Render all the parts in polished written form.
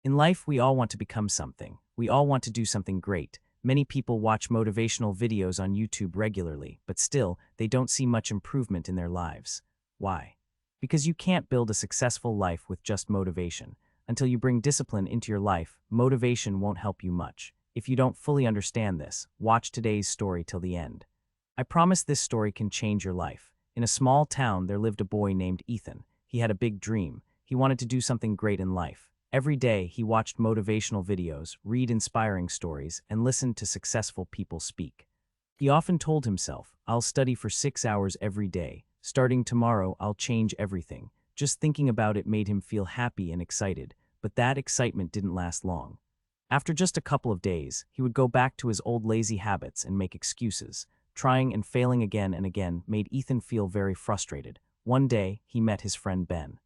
In life, we all want to become something. We all want to do something great. Many people watch motivational videos on YouTube regularly, but still, they don't see much improvement in their lives. Why? Because you can't build a successful life with just motivation. Until you bring discipline into your life, motivation won't help you much. If you don't fully understand this, watch today's story till the end. I promise this story can change your life. In a small town, there lived a boy named Ethan. He had a big dream. He wanted to do something great in life. Every day, he watched motivational videos, read inspiring stories, and listened to successful people speak. He often told himself, "I'll study for 6 hours every day. Starting tomorrow, I'll change everything." Just thinking about it made him feel happy and excited, but that excitement didn't last long. After just a couple of days, he would go back to his old lazy habits and make excuses. Trying and failing again and again made Ethan feel very frustrated. One day, he met his friend Ben.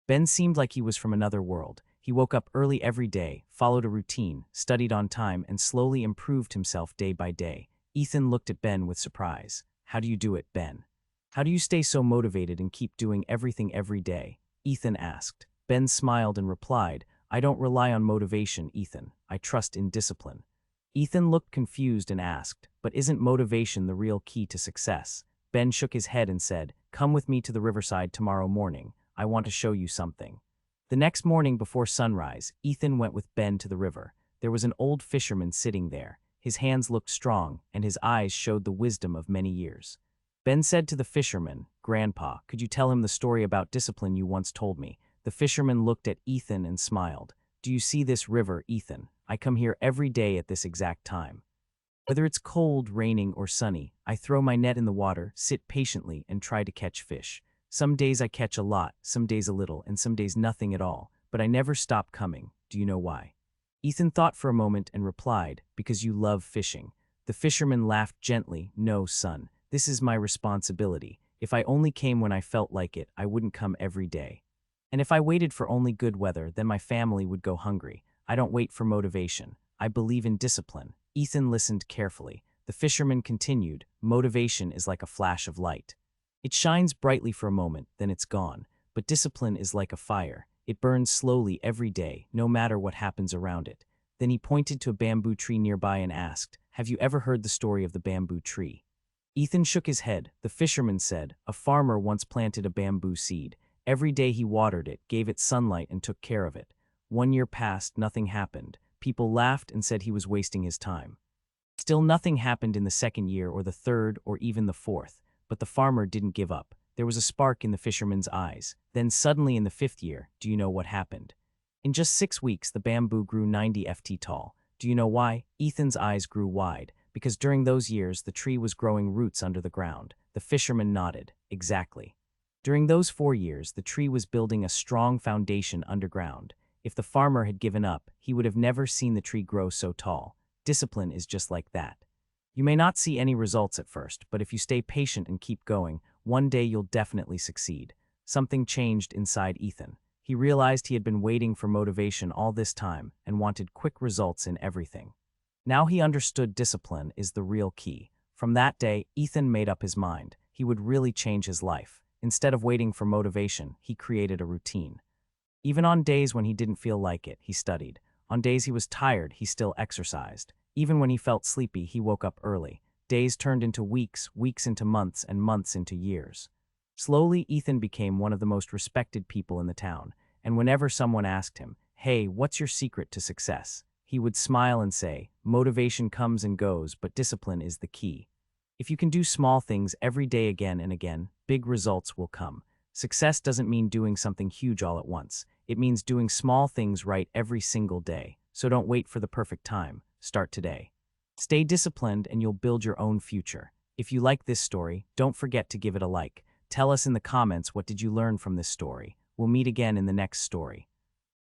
Ben seemed like he was from another world. He woke up early every day, followed a routine, studied on time, and slowly improved himself day by day. Ethan looked at Ben with surprise. "How do you do it, Ben? How do you stay so motivated and keep doing everything every day?" Ethan asked. Ben smiled and replied, "I don't rely on motivation, Ethan. I trust in discipline." Ethan looked confused and asked, "But isn't motivation the real key to success?" Ben shook his head and said, "Come with me to the riverside tomorrow morning. I want to show you something." The next morning before sunrise, Ethan went with Ben to the river. There was an old fisherman sitting there. His hands looked strong, and his eyes showed the wisdom of many years. Ben said to the fisherman, "Grandpa, could you tell him the story about discipline you once told me?" The fisherman looked at Ethan and smiled. "Do you see this river, Ethan? I come here every day at this exact time. Whether it's cold, raining, or sunny, I throw my net in the water, sit patiently, and try to catch fish. Some days I catch a lot, some days a little, and some days nothing at all, but I never stop coming. Do you know why?" Ethan thought for a moment and replied, "Because you love fishing." The fisherman laughed gently. "No, son, this is my responsibility. If I only came when I felt like it, I wouldn't come every day. And if I waited for only good weather, then my family would go hungry. I don't wait for motivation. I believe in discipline." Ethan listened carefully. The fisherman continued, "Motivation is like a flash of light. It shines brightly for a moment, then it's gone. But discipline is like a fire. It burns slowly every day, no matter what happens around it." Then he pointed to a bamboo tree nearby and asked, "Have you ever heard the story of the bamboo tree?" Ethan shook his head. The fisherman said, "A farmer once planted a bamboo seed. Every day he watered it, gave it sunlight, and took care of it. 1 year passed, nothing happened. People laughed and said he was wasting his time. Still nothing happened in the second year or the third or even the fourth. But the farmer didn't give up. There was a spark in the fisherman's eyes. Then suddenly in the 5th year, do you know what happened? In just 6 weeks, the bamboo grew 90 ft tall. Do you know why? Ethan's eyes grew wide. Because during those years, the tree was growing roots under the ground. The fisherman nodded. Exactly. During those 4 years, the tree was building a strong foundation underground. If the farmer had given up, he would have never seen the tree grow so tall. Discipline is just like that. You may not see any results at first, but if you stay patient and keep going, one day you'll definitely succeed. Something changed inside Ethan. He realized he had been waiting for motivation all this time and wanted quick results in everything. Now he understood discipline is the real key. From that day, Ethan made up his mind. He would really change his life. Instead of waiting for motivation, he created a routine. Even on days when he didn't feel like it, he studied. On days he was tired, he still exercised. Even when he felt sleepy, he woke up early. Days turned into weeks, weeks into months, and months into years. Slowly, Ethan became one of the most respected people in the town, and whenever someone asked him, "Hey, what's your secret to success?" he would smile and say, "Motivation comes and goes, but discipline is the key." If you can do small things every day again and again, big results will come. Success doesn't mean doing something huge all at once. It means doing small things right every single day. So don't wait for the perfect time. Start today. Stay disciplined and you'll build your own future. If you like this story, don't forget to give it a like. Tell us in the comments, what did you learn from this story? We'll meet again in the next story.